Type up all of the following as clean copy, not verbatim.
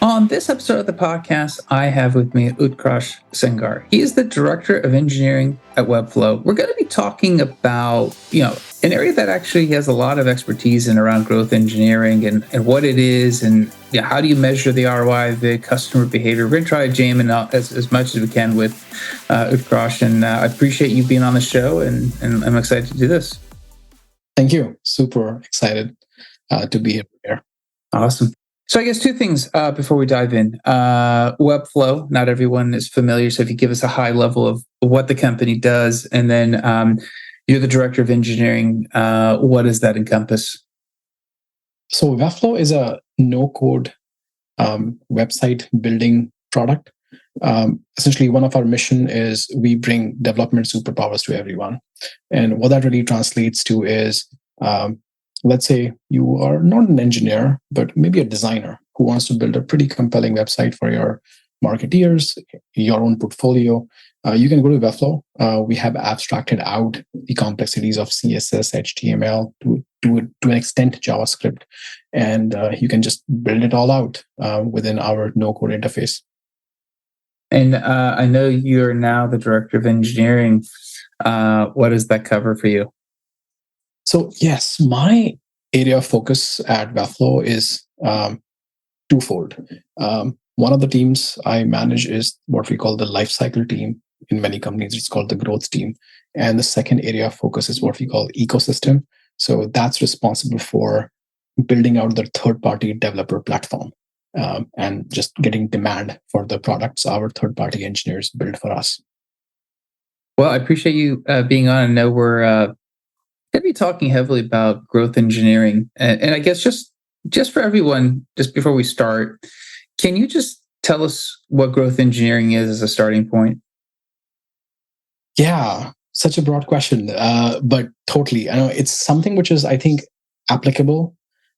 On this episode of the podcast, I have with me Utkarsh Sengar. He is the Director of Engineering at Webflow. We're going to be talking about, an area that actually has a lot of expertise in around growth engineering and what it is and how do you measure the ROI, the customer behavior. We're going to try to jam in as much as we can with Utkarsh, and I appreciate you being on the show, and I'm excited to do this. Thank you. Super excited to be here. Awesome. So I guess two things before we dive in. Webflow, not everyone is familiar. So if you give us a high level of what the company does, and then you're the Director of Engineering, what does that encompass? So Webflow is a no-code website building product. Essentially, one of our mission is we bring development superpowers to everyone. And what that really translates to is let's say you are not an engineer, but maybe a designer who wants to build a pretty compelling website for your marketeers, your own portfolio. You can go to Webflow. We have abstracted out the complexities of CSS, HTML, to an extent JavaScript, and you can just build it all out within our no-code interface. And I know you're now the Director of Engineering. What does that cover for you? So yes, my area of focus at Webflow is twofold. One of the teams I manage is what we call the lifecycle team. In many companies, it's called the growth team. And the second area of focus is what we call ecosystem. So that's responsible for building out the third-party developer platform and just getting demand for the products our third-party engineers build for us. Well, I appreciate you being on. I know we're going to be talking heavily about growth engineering. And I guess just for everyone, just before we start, can you just tell us what growth engineering is as a starting point? Yeah, such a broad question, but totally. I know it's something which is, I think, applicable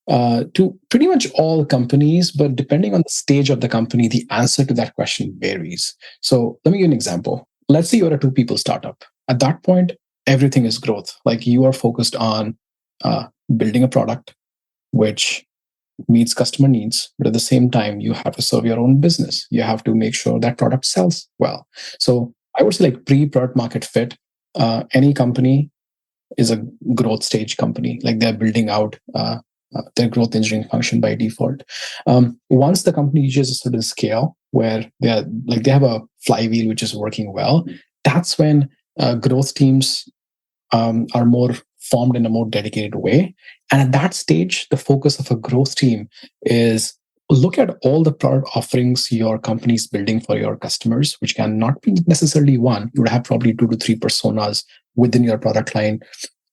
to pretty much all companies, but depending on the stage of the company, the answer to that question varies. So let me give you an example. Let's say you're a two-people startup. At that point, everything is growth. Like you are focused on building a product which meets customer needs, but at the same time, you have to serve your own business. You have to make sure that product sells well. So I would say like pre-product market fit, any company is a growth stage company. Like they're building out their growth engineering function by default. Once the company reaches a certain scale where they have a flywheel which is working well, that's when growth teams are more formed in a more dedicated way. And at that stage, the focus of a growth team is look at all the product offerings your company is building for your customers, which can not be necessarily one. You would have probably 2 to 3 personas within your product line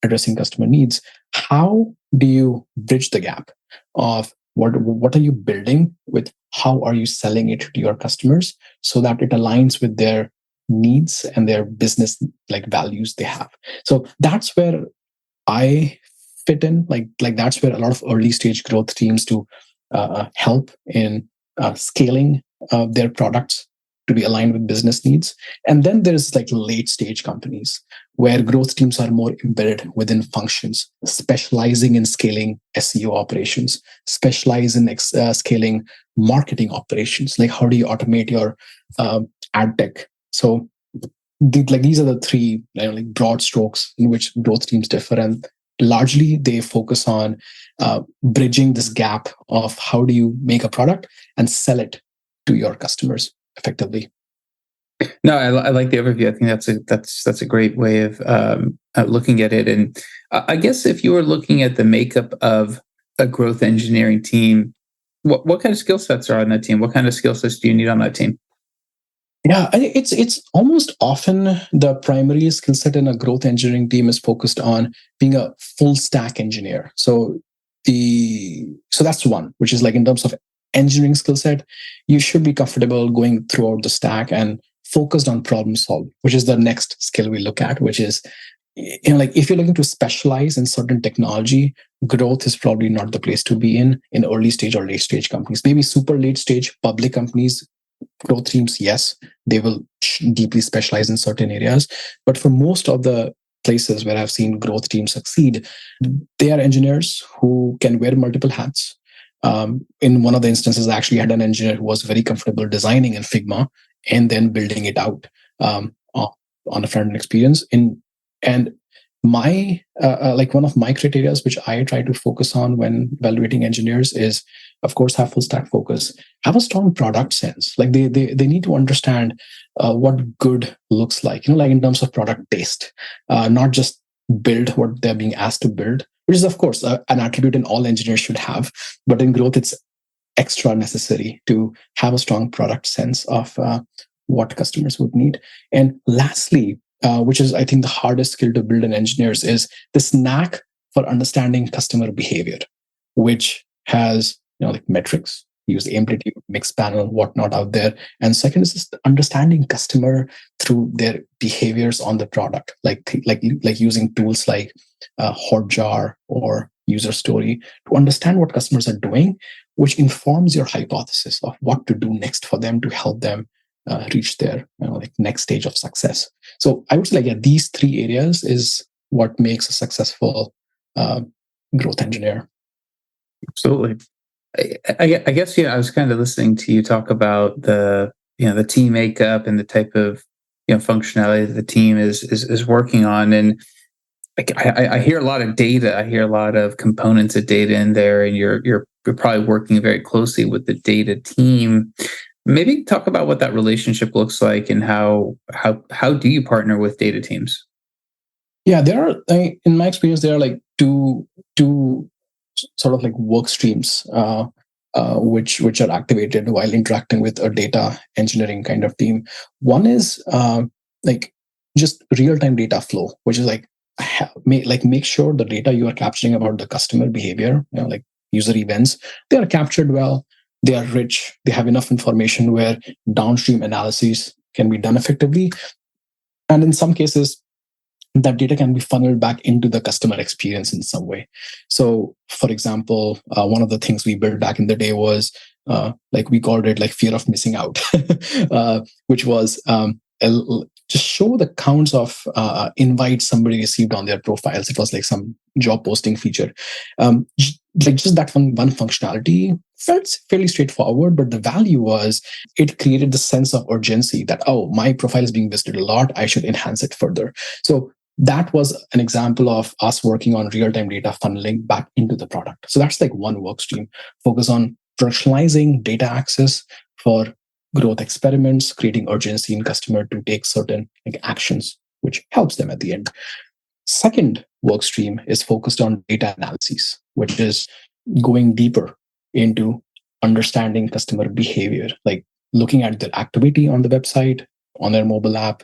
addressing customer needs. How do you bridge the gap of what are you building with how are you selling it to your customers so that it aligns with their needs and their business like values they have? So that's where I fit in. Like that's where a lot of early stage growth teams do help in scaling their products to be aligned with business needs. And then there's like late stage companies where growth teams are more embedded within functions, specializing in scaling SEO operations, specialize in scaling marketing operations. Like how do you automate your ad tech? So these are the three broad strokes in which growth teams differ, and largely they focus on bridging this gap of how do you make a product and sell it to your customers effectively. No, I like the overview. I think that's a great way of looking at it. And I guess if you were looking at the makeup of a growth engineering team, what kind of skill sets are on that team? What kind of skill sets do you need on that team? Yeah, I think it's almost often the primary skill set in a growth engineering team is focused on being a full stack engineer. So that's one, which is like in terms of engineering skill set, you should be comfortable going throughout the stack and focused on problem solving, which is the next skill we look at, which is like if you're looking to specialize in certain technology, growth is probably not the place to be in early stage or late stage companies. Maybe super late stage public companies, growth teams, yes, they will deeply specialize in certain areas. But for most of the places where I've seen growth teams succeed, they are engineers who can wear multiple hats. In one of the instances, I actually had an engineer who was very comfortable designing in Figma and then building it out on a front-end experience. And my like one of my criteria, which I try to focus on when evaluating engineers, is of course have full stack focus, have a strong product sense. Like they need to understand what good looks like, like in terms of product taste, not just build what they're being asked to build, which is of course an attribute in all engineers should have, but in growth it's extra necessary to have a strong product sense of what customers would need. And lastly, which is I think the hardest skill to build in engineers, is this knack for understanding customer behavior, which has like metrics, use amplitude, mixed panel, whatnot out there. And second is just understanding customer through their behaviors on the product, like using tools like Hotjar or User Story to understand what customers are doing, which informs your hypothesis of what to do next for them to help them reach their like next stage of success. So I would say these three areas is what makes a successful growth engineer. Absolutely. I guess I was kind of listening to you talk about the the team makeup and the type of functionality that the team is working on, and I hear a lot of data. I hear a lot of components of data in there, and you're probably working very closely with the data team. Maybe talk about what that relationship looks like and how do you partner with data teams? Yeah, there are in my experience there are like two sort of like work streams which are activated while interacting with a data engineering kind of team. One is like just real-time data flow, which is like make sure the data you are capturing about the customer behavior, like user events, they are captured well, they are rich, they have enough information where downstream analyses can be done effectively. And in some cases, that data can be funneled back into the customer experience in some way. So, for example, one of the things we built back in the day was like we called it like fear of missing out, which was just show the counts of invites somebody received on their profiles. It was like some job posting feature. Like just that one functionality felt fairly straightforward, but the value was it created the sense of urgency that, oh, my profile is being visited a lot, I should enhance it further. So that was an example of us working on real-time data funneling back into the product. So that's like one work stream, focus on personalizing data access for growth experiments, creating urgency in customer to take certain actions, which helps them at the end. Second work stream is focused on data analysis, which is going deeper into understanding customer behavior, like looking at their activity on the website, on their mobile app,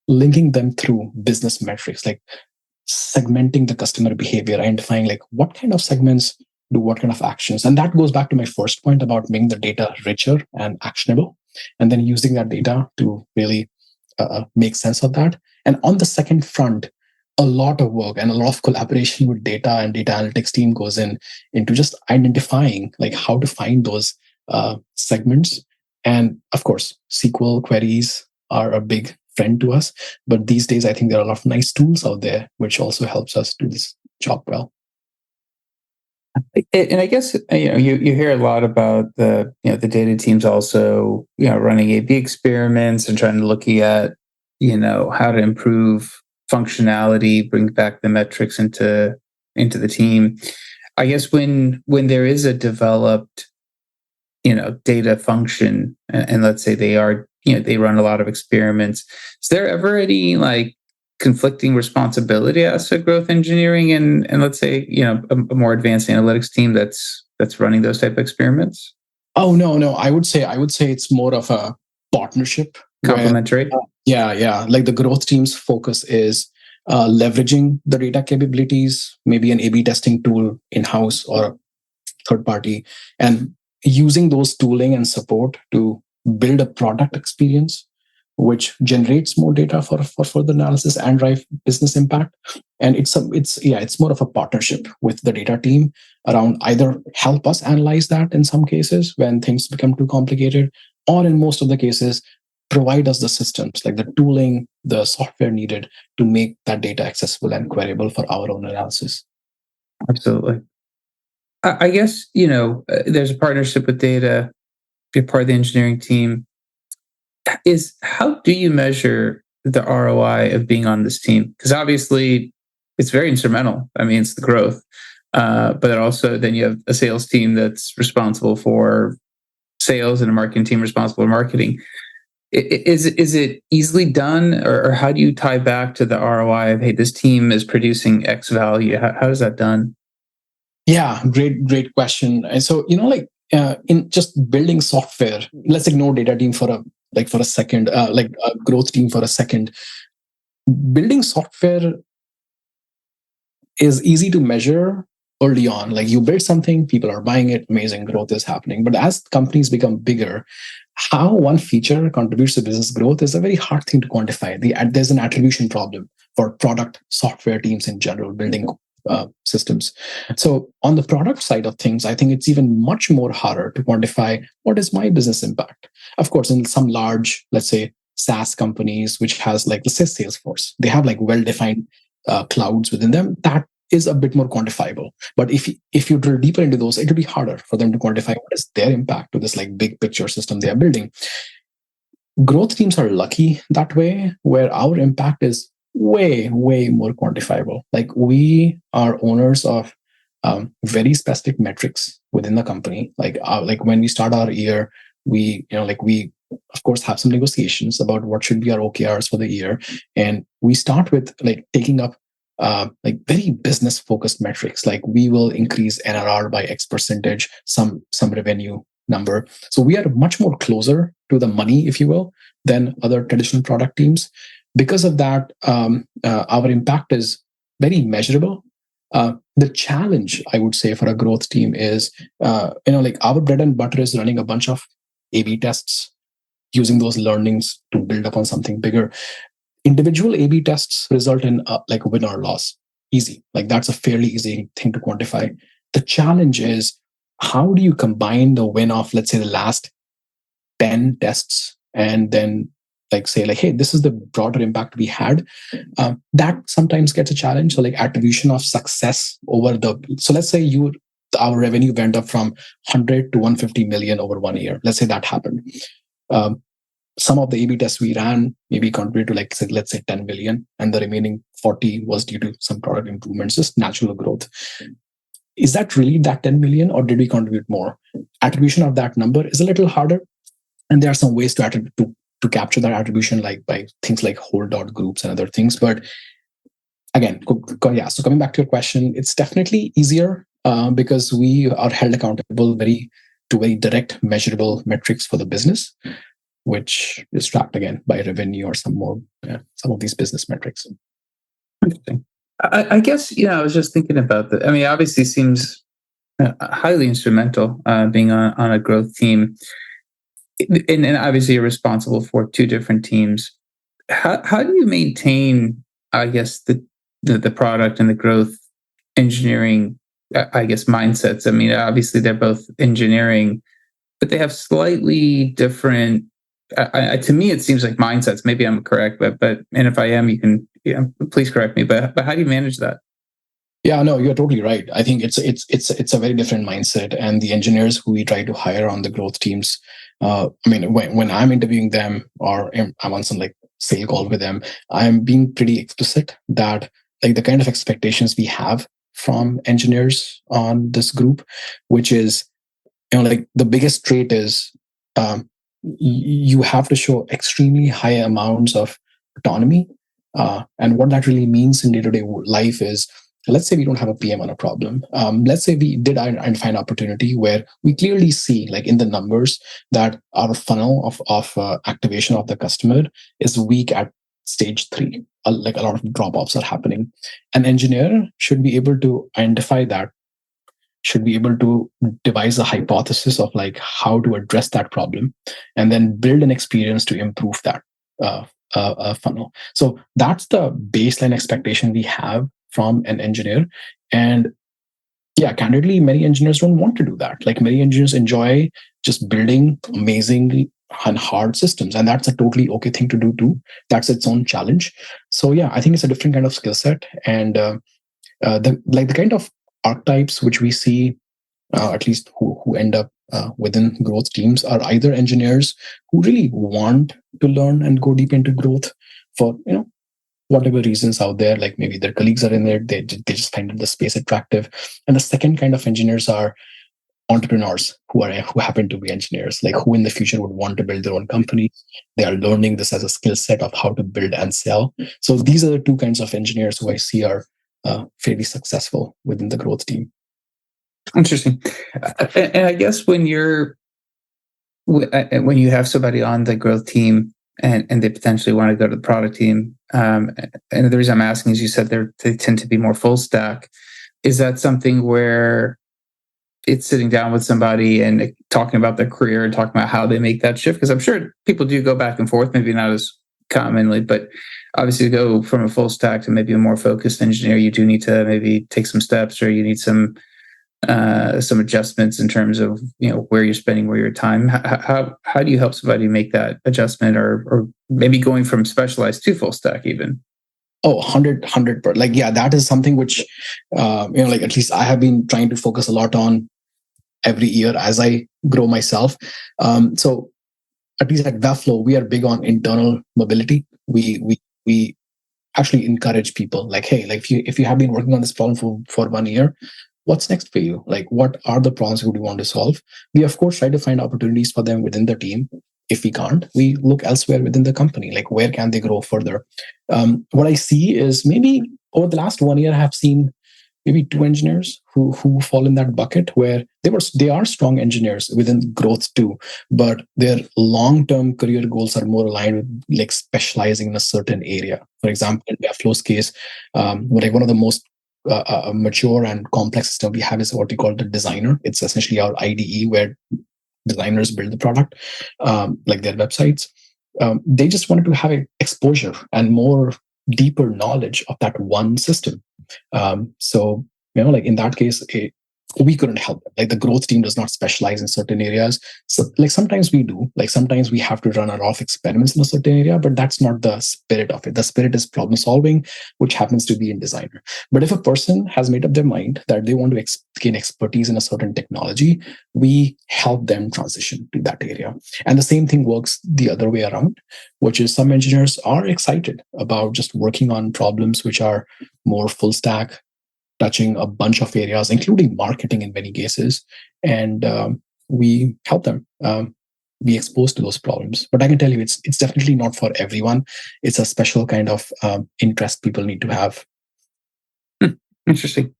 linking them through business metrics, like segmenting the customer behavior, identifying like what kind of segments do what kind of actions. And that goes back to my first point about making the data richer and actionable, and then using that data to really make sense of that. And on the second front, a lot of work and a lot of collaboration with data and data analytics team goes into just identifying like how to find those segments. And of course, SQL queries are a big friend to us, but these days I think there are a lot of nice tools out there which also helps us do this job well. And I guess you hear a lot about the the data teams also running A/B experiments and trying to look at how to improve functionality, bring back the metrics into the team. I guess when there is a developed data function, and let's say they are they run a lot of experiments, is there ever any like conflicting responsibility as a growth engineering and let's say a more advanced analytics team that's running those type of experiments? Oh no, I would say it's more of a partnership, complementary. Yeah, like the growth team's focus is leveraging the data capabilities, maybe an A/B testing tool in-house or third party, and using those tooling and support to build a product experience which generates more data for further analysis and drive business impact. And it's more of a partnership with the data team around either help us analyze that in some cases when things become too complicated, or in most of the cases provide us the systems like the tooling, the software needed to make that data accessible and queryable for our own analysis. Absolutely. I guess, there's a partnership with data. You're part of the engineering team. Is how do you measure the ROI of being on this team? Because obviously it's very instrumental. I mean, it's the growth. But also then you have a sales team that's responsible for sales and a marketing team responsible for marketing. Is it easily done, or how do you tie back to the ROI of, hey, this team is producing X value? How is that done? Yeah, great question. And so, in just building software, let's ignore data team for a second, like a growth team for a second. Building software is easy to measure early on. Like you build something, people are buying it, amazing growth is happening. But as companies become bigger, how one feature contributes to business growth is a very hard thing to quantify. There's an attribution problem for product software teams in general building systems. So on the product side of things, I think it's even much more harder to quantify what is my business impact. Of course, in some large, let's say, SaaS companies, which has like, let's say, Salesforce, they have like well-defined clouds within them. That is a bit more quantifiable. But if you drill deeper into those, it'll be harder for them to quantify what is their impact to this like big picture system they are building. Growth teams are lucky that way, where our impact is way more quantifiable. Like we are owners of very specific metrics within the company. Like when we start our year, we of course have some negotiations about what should be our OKRs for the year, and we start with like taking up like very business focused metrics, like we will increase NRR by X percentage, some revenue number. So we are much more closer to the money, if you will, than other traditional product teams. Because of that, our impact is very measurable. The challenge, I would say, for a growth team is, like our bread and butter is running a bunch of A/B tests, using those learnings to build upon something bigger. Individual A/B tests result in like a win or loss. Easy. Like that's a fairly easy thing to quantify. The challenge is, how do you combine the win of, let's say, the last 10 tests and then like say like, hey, this is the broader impact we had. That sometimes gets a challenge. So like attribution of success so let's say our revenue went up from 100 to 150 million over 1 year. Let's say that happened. Some of the A/B tests we ran maybe contributed to like, let's say 10 million, and the remaining 40 was due to some product improvements, just natural growth. Is that really that 10 million, or did we contribute more? Attribution of that number is a little harder. And there are some ways to capture that attribution, like by things like hold dot groups and other things. But again, so coming back to your question, it's definitely easier because we are held accountable to very direct measurable metrics for the business, which is tracked again by revenue or some of these business metrics. Interesting. I guess, I was just thinking about that. I mean, obviously seems highly instrumental being on a growth team. And obviously you're responsible for two different teams. How do you maintain, I guess, the product and the growth engineering, I guess, mindsets? I mean, obviously they're both engineering, but they have slightly different. To me, it seems like mindsets. Maybe I'm correct, but and if I am, you can please correct me. But how do you manage that? Yeah, no, you're totally right. I think it's a very different mindset, and the engineers who we try to hire on the growth teams. I mean, when I'm interviewing them or I'm on some like sale call with them, I'm being pretty explicit that like the kind of expectations we have from engineers on this group, which is, like the biggest trait is you have to show extremely high amounts of autonomy. And what that really means in day-to-day life is, let's say we don't have a PM on a problem. Let's say we did identify an opportunity where we clearly see, like in the numbers, that our funnel of activation of the customer is weak at stage 3. Like a lot of drop-offs are happening. An engineer should be able to identify that, should be able to devise a hypothesis of like how to address that problem, and then build an experience to improve that funnel. So that's the baseline expectation we have from an engineer. And yeah, candidly, many engineers don't want to do that. Like many engineers enjoy just building amazing and hard systems, and that's a totally okay thing to do too. That's its own challenge. So yeah, I think it's a different kind of skill set, and the kind of archetypes which we see at least who end up within growth teams, are either engineers who really want to learn and go deep into growth for whatever reasons out there, like maybe their colleagues are in there, they just find the space attractive. And the second kind of engineers are entrepreneurs who happen to be engineers, like who in the future would want to build their own company. They are learning this as a skill set of how to build and sell. So these are the two kinds of engineers who I see are fairly successful within the growth team. Interesting. And I guess when you have somebody on the growth team and they potentially want to go to the product team, and the reason I'm asking is you said they tend to be more full stack. Is that something where it's sitting down with somebody and talking about their career and talking about how they make that shift? Because I'm sure people do go back and forth, maybe not as commonly, but obviously to go from a full stack to maybe a more focused engineer, you do need to maybe take some steps, or you need some adjustments in terms of where you're spending your time. How do you help somebody make that adjustment, or maybe going from specialized to full stack even? Oh, 100%. Like, yeah, that is something which, like at least I have been trying to focus a lot on every year as I grow myself. So at least at Webflow, we are big on internal mobility. We actually encourage people like, hey, like if you have been working on this problem for 1 year, what's next for you? Like, what are the problems you want to solve? We, of course, try to find opportunities for them within the team. If we can't, we look elsewhere within the company, like where can they grow further? What I see is maybe over the last 1 year, I have seen maybe 2 engineers who fall in that bucket, where they are strong engineers within growth too, but their long-term career goals are more aligned with like specializing in a certain area. For example, in Webflow's case, like one of the most mature and complex system we have is what we call the designer. It's essentially our IDE where designers build the product, like their websites. They just wanted to have exposure and more deeper knowledge of that one system. So, like in that case, we couldn't help it. Like the growth team does not specialize in certain areas. So like sometimes we do, like sometimes we have to run our off experiments in a certain area, but that's not the spirit of it. The spirit is problem solving, which happens to be in designer. But if a person has made up their mind that they want to gain expertise in a certain technology, we help them transition to that area. And the same thing works the other way around, which is some engineers are excited about just working on problems which are more full stack, touching a bunch of areas, including marketing in many cases. And we help them be exposed to those problems. But I can tell you, it's definitely not for everyone. It's a special kind of interest people need to have. Interesting.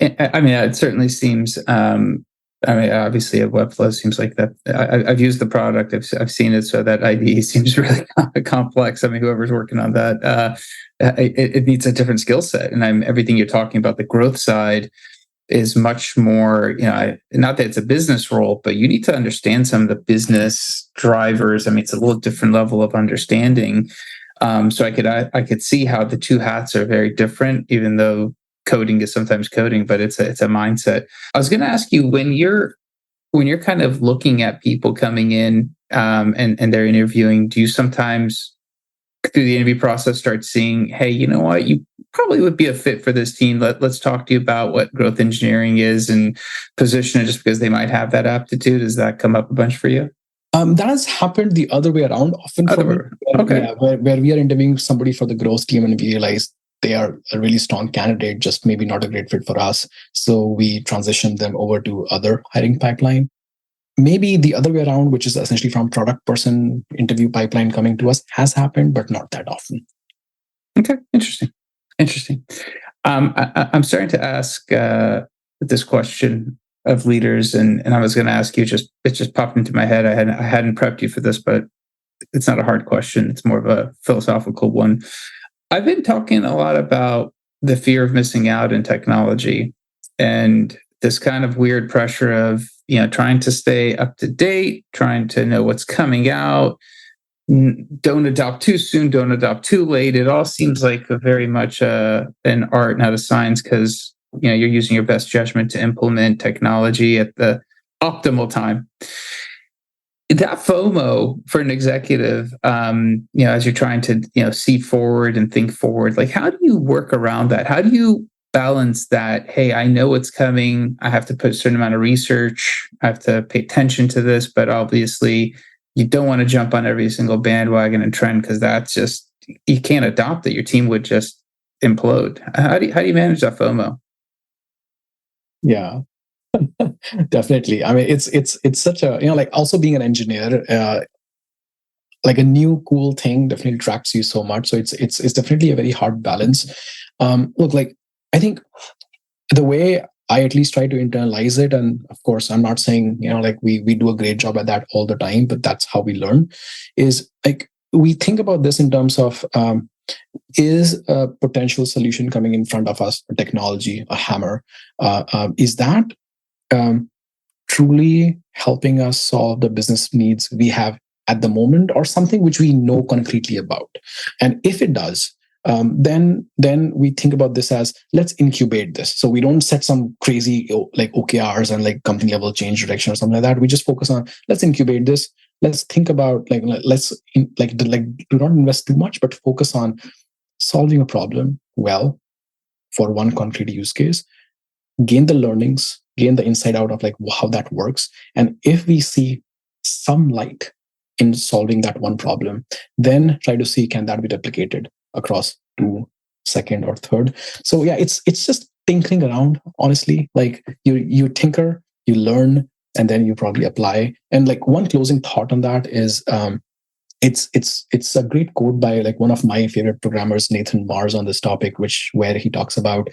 I mean, it certainly seems, obviously at Webflow seems like that. I've used the product. I've seen it. So that IDE seems really complex. I mean, whoever's working on that, it needs a different skill set. And everything you're talking about, the growth side is much more, not that it's a business role, but you need to understand some of the business drivers. I mean, it's a little different level of understanding. So I could see how the two hats are very different, even though coding is sometimes coding, but it's a mindset. I was going to ask you, when you're kind of looking at people coming in and they're interviewing, do you sometimes through the interview process start seeing, hey, you know what, you probably would be a fit for this team. Let's talk to you about what growth engineering is and position it just because they might have that aptitude? Does that come up a bunch for you? That has happened the other way around often for me. Okay. Where we are interviewing somebody for the growth team and we realize they are a really strong candidate, just maybe not a great fit for us. So we transition them over to other hiring pipeline. Maybe the other way around, which is essentially from product person interview pipeline coming to us, has happened, but not that often. Okay, interesting. I'm starting to ask this question of leaders, and I was going to ask you, it just popped into my head. I hadn't prepped you for this, but it's not a hard question. It's more of a philosophical one. I've been talking a lot about the fear of missing out in technology and this kind of weird pressure of, trying to stay up to date, trying to know what's coming out. Don't adopt too soon, don't adopt too late. It all seems like very much an art, not a science, because you're using your best judgment to implement technology at the optimal time. That FOMO for an executive, as you're trying to, see forward and think forward, like how do you work around that? How do you balance that, hey, I know what's coming. I have to put a certain amount of research. I have to pay attention to this, but obviously you don't want to jump on every single bandwagon and trend because that's just, you can't adopt it. Your team would just implode. How do you manage that FOMO? Yeah, definitely. I mean, it's such a, like also being an engineer, like a new cool thing definitely attracts you so much. So it's definitely a very hard balance. Look, like I think the way I at least try to internalize it, and of course, I'm not saying like we do a great job at that all the time, but that's how we learn. Is like we think about this in terms of is a potential solution coming in front of us, a technology, a hammer, is that truly helping us solve the business needs we have at the moment, or something which we know concretely about? And if it does, then we think about this as, let's incubate this. So we don't set some crazy like OKRs and like company level change direction or something like that. We just focus on, let's incubate this. Let's think about do not invest too much, but focus on solving a problem well for one concrete use case, gain the learnings, gain the insight out of like how that works. And if we see some light in solving that one problem, then try to see, can that be replicated across to second or third? So yeah, it's just tinkering around, honestly. Like you tinker, you learn, and then you probably apply. And like one closing thought on that is it's a great quote by like one of my favorite programmers, Nathan Mars, on this topic, where he talks about,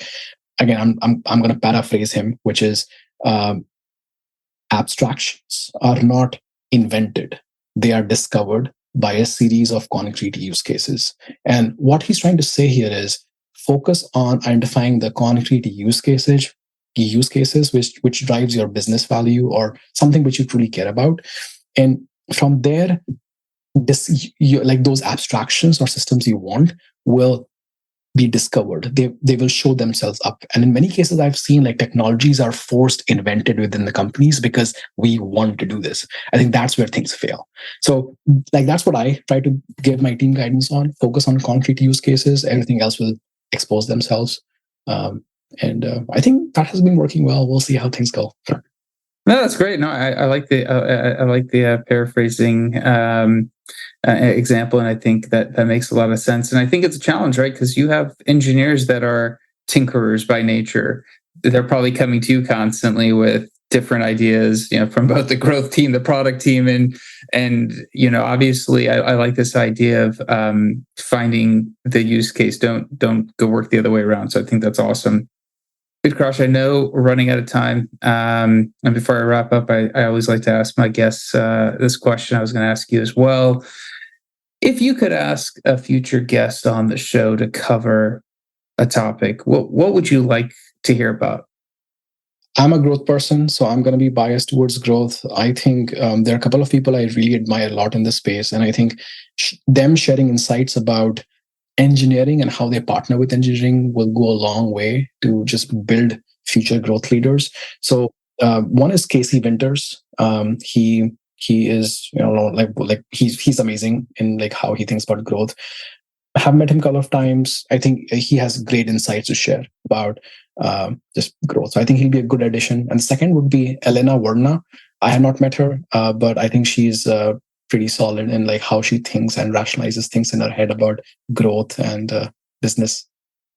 again, I'm going to paraphrase him, which is abstractions are not invented, they are discovered by a series of concrete use cases. And what he's trying to say here is focus on identifying the concrete use cases which drives your business value or something which you truly care about. And from there, like those abstractions or systems you want will be discovered. They will show themselves up. And in many cases, I've seen like technologies are forced invented within the companies because we want to do this. I think that's where things fail. So like that's what I try to give my team guidance on. Focus on concrete use cases. Everything else will expose themselves. And I think that has been working well. We'll see how things go. No, that's great. No, I like the paraphrasing example, and I think that makes a lot of sense. And I think it's a challenge, right? Because you have engineers that are tinkerers by nature. They're probably coming to you constantly with different ideas, from both the growth team, the product team, and obviously, I like this idea of finding the use case. Don't go work the other way around. So I think that's awesome. Utkarsh, I know we're running out of time. And before I wrap up, I always like to ask my guests this question I was going to ask you as well. If you could ask a future guest on the show to cover a topic, what would you like to hear about? I'm a growth person, so I'm going to be biased towards growth. I think there are a couple of people I really admire a lot in this space. And I think them sharing insights about engineering and how they partner with engineering will go a long way to just build future growth leaders. So one is Casey Winters. He is he's amazing in like how he thinks about growth. I have met him a couple of times. I think he has great insights to share about just growth. So I think he'll be a good addition. And the second would be Elena Verna. I have not met her, but I think she's pretty solid in like how she thinks and rationalizes things in her head about growth and business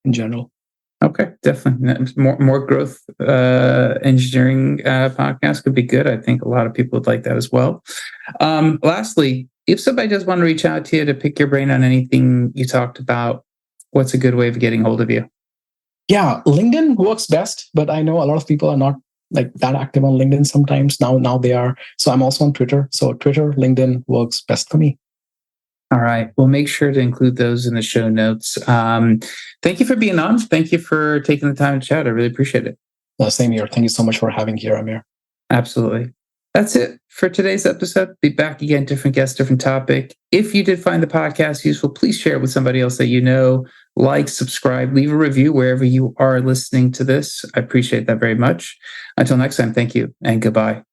in general. Okay, definitely. More growth engineering podcast could be good. I think a lot of people would like that as well. Lastly, if somebody does want to reach out to you to pick your brain on anything you talked about, what's a good way of getting hold of you? Yeah, LinkedIn works best, but I know a lot of people are not like that active on LinkedIn sometimes. Now they are. So I'm also on Twitter. So Twitter, LinkedIn works best for me. All right. We'll make sure to include those in the show notes. Thank you for being on. Thank you for taking the time to chat. I really appreciate it. Same here. Thank you so much for having here, Amir. Absolutely. That's it for today's episode. Be back again, different guest, different topic. If you did find the podcast useful, please share it with somebody else that you know. Like, subscribe, leave a review wherever you are listening to this. I appreciate that very much. Until next time, thank you and goodbye.